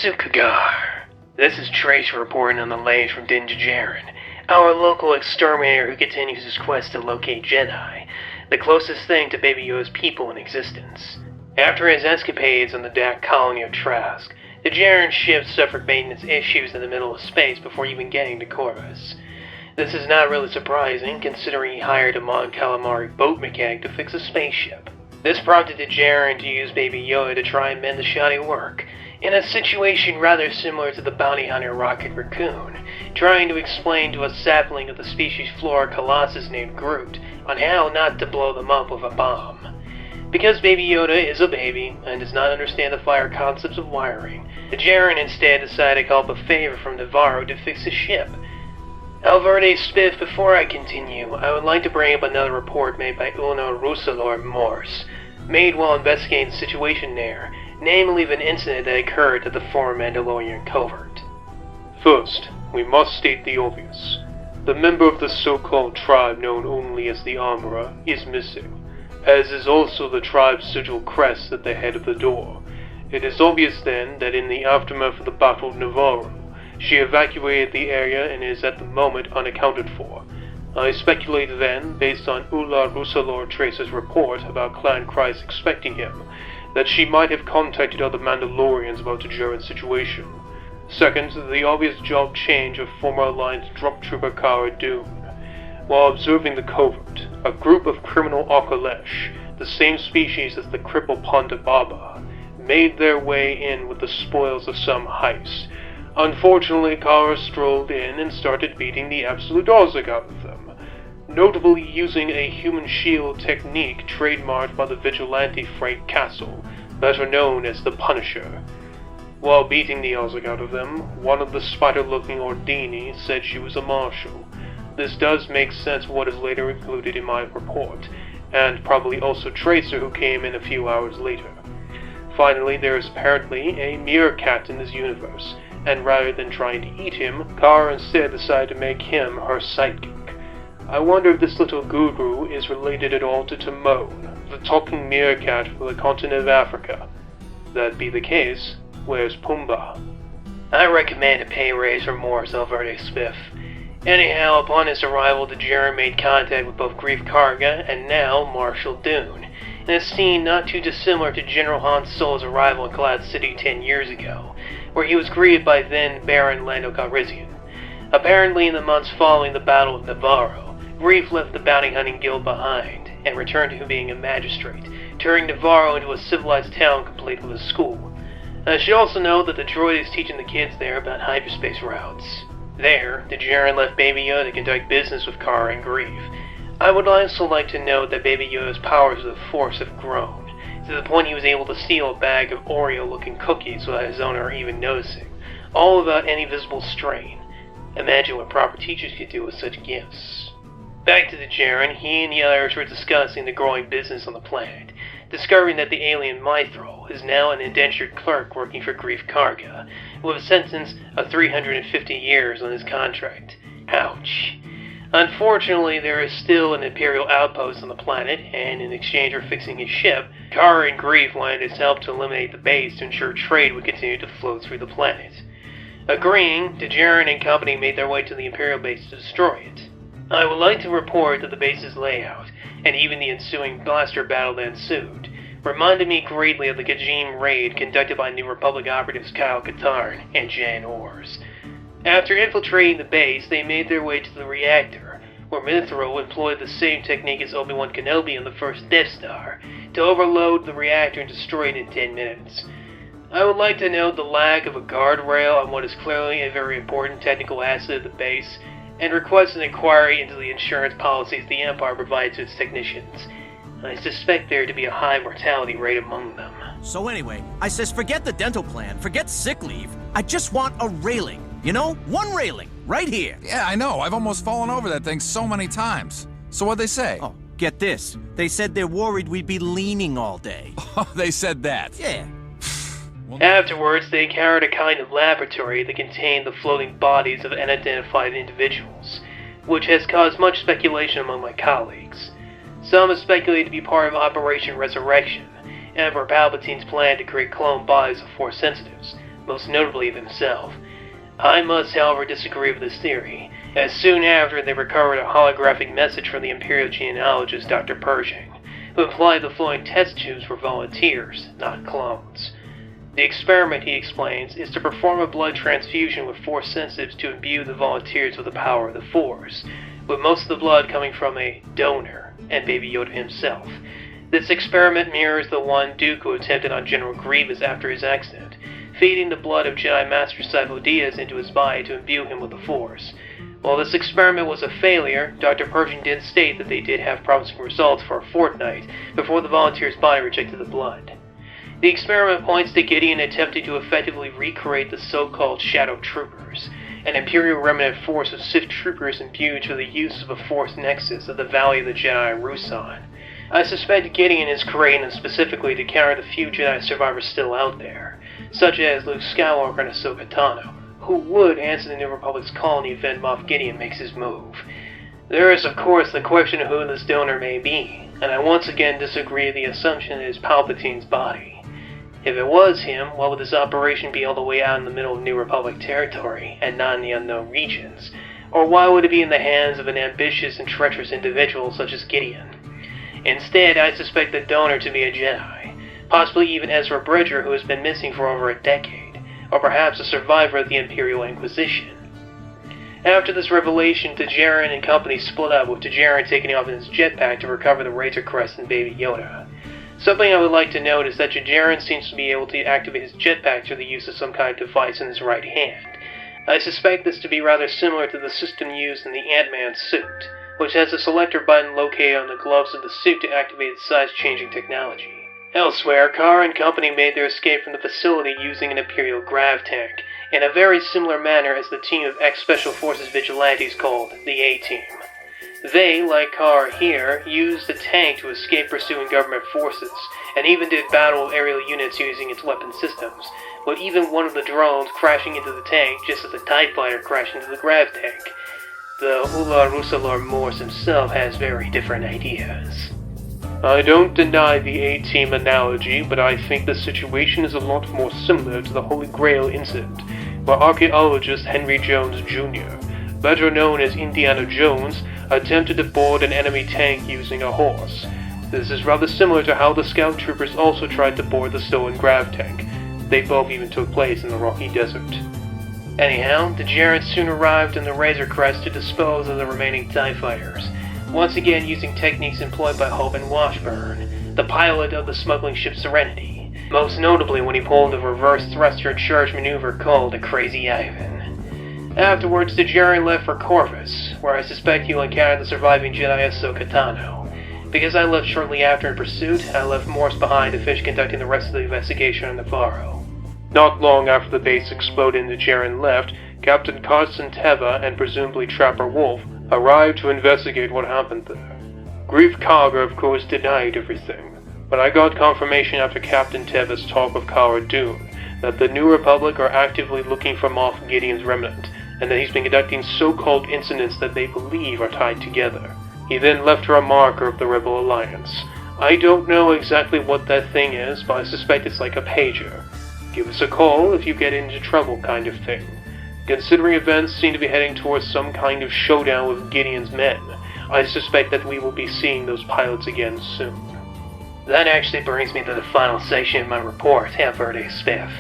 Sukagar. This is Trace reporting on the latest from Din Djarin, our local exterminator who continues his quest to locate Jedi, the closest thing to Baby Yoda's people in existence. After his escapades on the Dak colony of Trask, the Djarin ship suffered maintenance issues in the middle of space before even getting to Corvus. This is not really surprising, considering he hired a Mon Calamari boat mechanic to fix a spaceship. This prompted the Djarin to use Baby Yoda to try and mend the shoddy work, in a situation rather similar to the bounty hunter Rocket Raccoon, trying to explain to a sapling of the species Flora Colossus named Groot on how not to blow them up with a bomb. Because Baby Yoda is a baby and does not understand the fire concepts of wiring, the Djarin instead decided to call up a favor from Navarro to fix his ship. Alverde Spiff, before I continue, I would like to bring up another report made by Uno Rusalor Morse, made while investigating the situation there, namely of an incident that occurred at the former Mandalorian covert. First, we must state the obvious. The member of the so-called tribe known only as the Armorer is missing, as is also the tribe's sigil crest at the head of the door. It is obvious then that in the aftermath of the Battle of Navarro, she evacuated the area and is at the moment unaccounted for. I speculate then, based on Ula Rusalor Trace's report about Clan Christ expecting him, that she might have contacted other Mandalorians about the Djarin situation. Second, the obvious job change of former Alliance drop trooper Cara Dune. While observing the covert, a group of criminal Akalesh, the same species as the cripple Ponda Baba, made their way in with the spoils of some heist. Unfortunately, Cara strolled in and started beating the absolute dozak out of them, notably using a human shield technique trademarked by the vigilante Frank Castle, better known as the Punisher. While beating the dozak out of them, one of the spider-looking Ordini said she was a marshal. This does make sense what is later included in my report, and probably also Tracer who came in a few hours later. Finally, there is apparently a meerkat in this universe, and rather than trying to eat him, Cara instead decided to make him her sidekick. I wonder if this little guru is related at all to Timon, the talking meerkat for the continent of Africa. If that be the case, where's Pumbaa? I recommend a pay raise for Morris Alverde Spiff. Anyhow, upon his arrival, the Djarin made contact with both Greef Karga and now Marshal Dune, in a scene not too dissimilar to General Han Solo's arrival in Cloud City 10 years ago, where he was greeted by then Baron Lando Calrissian. Apparently, in the months following the Battle of Navarro, Greef left the bounty hunting guild behind and returned to being a magistrate, turning Navarro into a civilized town complete with a school. I should also note that the droid is teaching the kids there about hyperspace routes. There, the Djarin left Baby Yoda to conduct business with Cara and Greef. I would also like to note that Baby Yoda's powers of the Force have grown, to the point he was able to steal a bag of Oreo-looking cookies without his owner even noticing, all without any visible strain. Imagine what proper teachers could do with such gifts. Back to the Djarin, he and the others were discussing the growing business on the planet, discovering that the alien Mythrol is now an indentured clerk working for Greef Karga, with a sentence of 350 years on his contract. Ouch. Unfortunately, there is still an Imperial outpost on the planet, and in exchange for fixing his ship, Cara and Greef wanted his help to eliminate the base to ensure trade would continue to flow through the planet. Agreeing, the Djarin and company made their way to the Imperial base to destroy it. I would like to report that the base's layout, and even the ensuing blaster battle that ensued, reminded me greatly of the Khajiit raid conducted by New Republic operatives Kyle Katarn and Jan Ors. After infiltrating the base, they made their way to the reactor, where Mythrol employed the same technique as Obi-Wan Kenobi on the first Death Star, to overload the reactor and destroy it in 10 minutes. I would like to note the lack of a guardrail on what is clearly a very important technical asset of the base, and request an inquiry into the insurance policies the Empire provides to its technicians. I suspect there to be a high mortality rate among them. So anyway, I says forget the dental plan, forget sick leave. I just want a railing. You know, one railing, right here. Yeah, I know. I've almost fallen over that thing so many times. So what'd they say? Oh, get this. They said they're worried we'd be leaning all day. Oh, they said that? Yeah. Afterwards, they encountered a kind of laboratory that contained the floating bodies of unidentified individuals, which has caused much speculation among my colleagues. Some have speculated to be part of Operation Resurrection, and for Palpatine's plan to create clone bodies of Force sensitives, most notably of himself. I must, however, disagree with this theory, as soon after they recovered a holographic message from the Imperial genealogist Dr. Pershing, who implied the flowing test tubes were volunteers, not clones. The experiment, he explains, is to perform a blood transfusion with Force sensitives to imbue the volunteers with the power of the Force, with most of the blood coming from a donor, and Baby Yoda himself. This experiment mirrors the one Dooku attempted on General Grievous after his accident, feeding the blood of Jedi Master Sifo Dyas into his body to imbue him with the Force. While this experiment was a failure, Dr. Pershing did state that they did have promising results for a fortnight before the volunteer's body rejected the blood. The experiment points to Gideon attempting to effectively recreate the so-called Shadow Troopers, an Imperial remnant force of Sith troopers imbued through the use of a Force nexus of the Valley of the Jedi Ruusan. I suspect Gideon is creating them specifically to counter the few Jedi survivors still out there, such as Luke Skywalker and Ahsoka Tano, who would answer the New Republic's call in the event Moff Gideon makes his move. There is, of course, the question of who this donor may be, and I once again disagree with the assumption that it is Palpatine's body. If it was him, why would this operation be all the way out in the middle of New Republic territory, and not in the unknown regions? Or why would it be in the hands of an ambitious and treacherous individual such as Gideon? Instead, I suspect the donor to be a Jedi, possibly even Ezra Bridger, who has been missing for over a decade, or perhaps a survivor of the Imperial Inquisition. After this revelation, Tajarin and company split up, with Tajarin taking off in his jetpack to recover the Razor Crest and Baby Yoda. Something I would like to note is that Tajarin seems to be able to activate his jetpack through the use of some kind of device in his right hand. I suspect this to be rather similar to the system used in the Ant-Man suit, which has a selector button located on the gloves of the suit to activate its size-changing technology. Elsewhere, Kara and company made their escape from the facility using an Imperial grav tank, in a very similar manner as the team of ex-Special Forces vigilantes called the A-Team. They, like Kara here, used the tank to escape pursuing government forces, and even did battle with aerial units using its weapon systems, with even one of the drones crashing into the tank just as the TIE fighter crashed into the grav tank. The Ular Rusalor Morse himself has very different ideas. I don't deny the A-Team analogy, but I think the situation is a lot more similar to the Holy Grail incident, where archaeologist Henry Jones Jr., better known as Indiana Jones, attempted to board an enemy tank using a horse. This is rather similar to how the scout troopers also tried to board the stolen grav tank. They both even took place in the Rocky Desert. Anyhow, Tajarin soon arrived in the Razor Crest to dispose of the remaining TIE fighters, once again using techniques employed by Hope and Washburn, the pilot of the smuggling ship Serenity, most notably when he pulled the reverse thruster charge maneuver called the Crazy Ivan. Afterwards, Tajarin left for Corvus, where I suspect he will encounter the surviving Jedi Ahsoka Tano. Because I left shortly after in pursuit, I left Morse behind to finish conducting the rest of the investigation on Navarro. Not long after the base exploded and Tajarin left, Captain Carson Teva and presumably Trapper Wolf arrived to investigate what happened there. Grief Karga, of course, denied everything, but I got confirmation after Captain Teva's talk with Cara Dune that the New Republic are actively looking for Moff Gideon's remnant, and that he's been conducting so-called incidents that they believe are tied together. He then left her a marker of the Rebel Alliance. I don't know exactly what that thing is, but I suspect it's like a pager. Give us a call if you get into trouble kind of thing. Considering events seem to be heading towards some kind of showdown with Gideon's men, I suspect that we will be seeing those pilots again soon. That actually brings me to the final section of my report, Verde Spiff.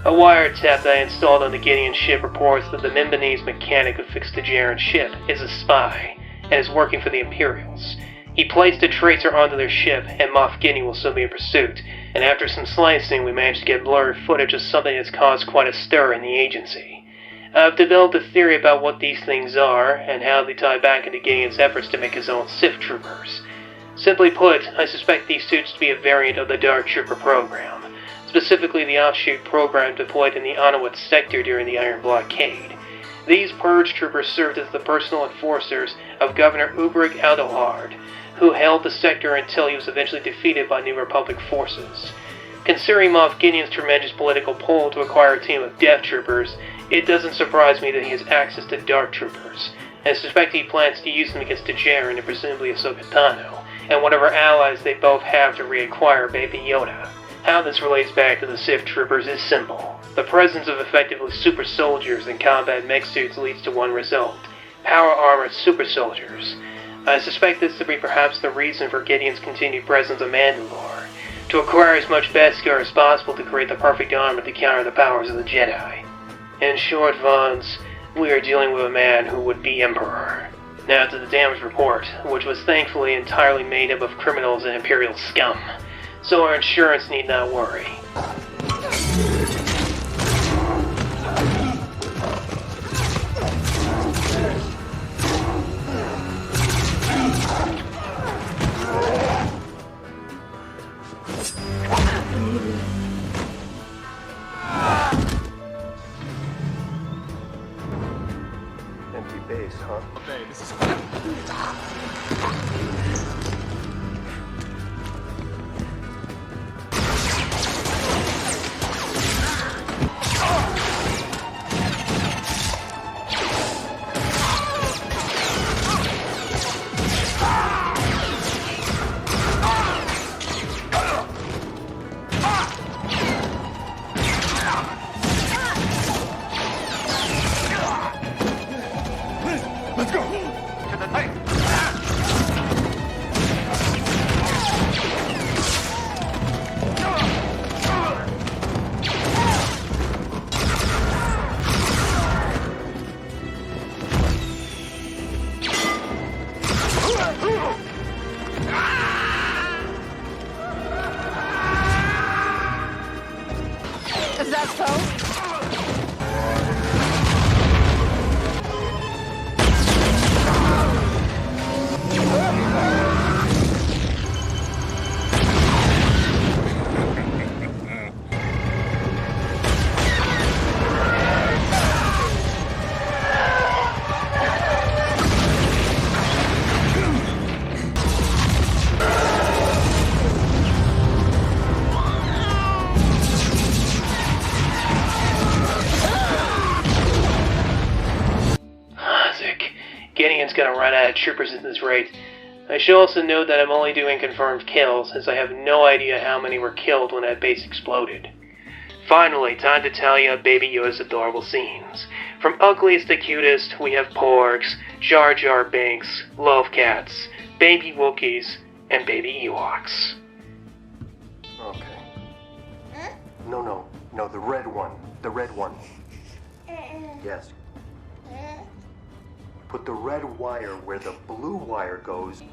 A wiretap that I installed on the Gideon ship reports that the Mimbanese mechanic who fixed the Tajarin ship is a spy, and is working for the Imperials. He placed a tracer onto their ship, and Moff Gideon will still be in pursuit, and after some slicing we managed to get blurry footage of something that's caused quite a stir in the agency. I've developed a theory about what these things are, and how they tie back into Gideon's efforts to make his own Sith troopers. Simply put, I suspect these suits to be a variant of the Dark Trooper program, specifically the offshoot program deployed in the Anawat sector during the Iron Blockade. These purge troopers served as the personal enforcers of Governor Ubric Aldohard, who held the sector until he was eventually defeated by New Republic forces. Considering Moff Gideon's tremendous political pull to acquire a team of Death Troopers, it doesn't surprise me that he has access to Dark Troopers, and I suspect he plans to use them against Tajarin and presumably Ahsoka Tano, and whatever allies they both have to reacquire Baby Yoda. How this relates back to the Sith troopers is simple. The presence of effectively super soldiers in combat mech suits leads to one result: power-armored super soldiers. I suspect this to be perhaps the reason for Gideon's continued presence on Mandalore, to acquire as much Beskar as possible to create the perfect armor to counter the powers of the Jedi. In short, Vons, we are dealing with a man who would be Emperor. Now to the damage report, which was thankfully entirely made up of criminals and Imperial scum, so our insurance need not worry. Empty base, huh? Okay, this is... Let's go! To the night! Is that so? Gideon's gonna run out of troopers at this rate. I should also note that I'm only doing confirmed kills, as I have no idea how many were killed when that base exploded. Finally, time to tell you Baby Yoda's adorable scenes. From ugliest to cutest, we have Porgs, Jar Jar Binks, Love Cats, Baby Wookiees, and Baby Ewoks. Okay. No, the red one. The red one. Yes. Put the red wire where the blue wire goes,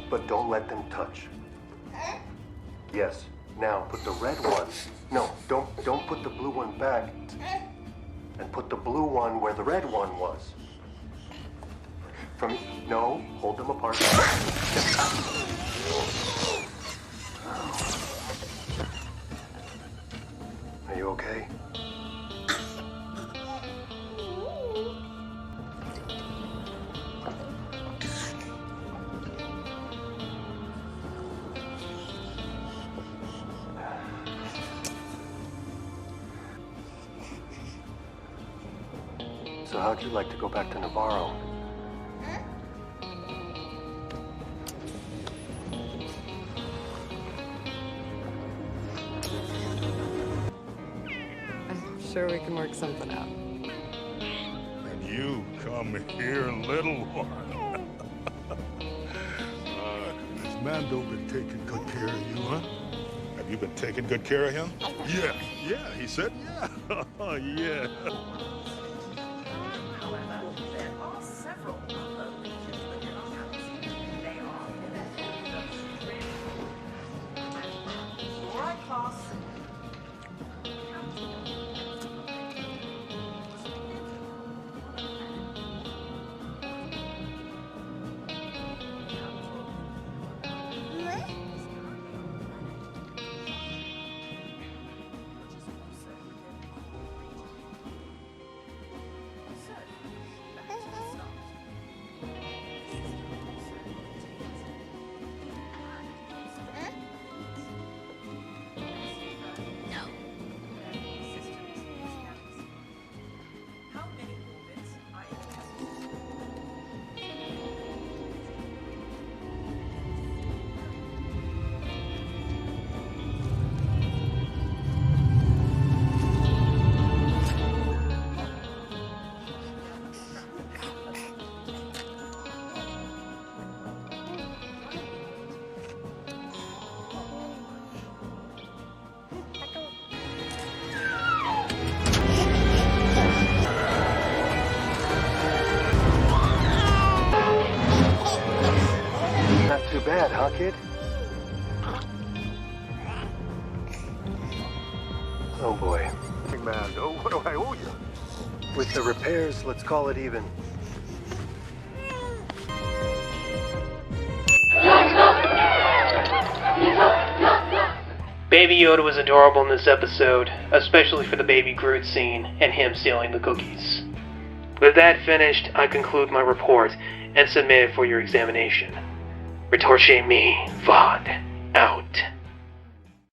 but don't let them touch. Yes. Now, put the red one. No, don't put the blue one back. And put the blue one where the red one was. No, hold them apart. Are you okay? So how'd you like to go back to Navarro? I'm sure we can work something out. And you come here, little one. Has Mando been taking good care of you, huh? Have you been taking good care of him? Yeah, he said yeah. Yeah. bad, huh, kid? Oh boy. Mando, what do I owe you? With the repairs, let's call it even. Baby Yoda was adorable in this episode, especially for the Baby Groot scene and him stealing the cookies. With that finished, I conclude my report and submit it for your examination. Retorche me, Vod.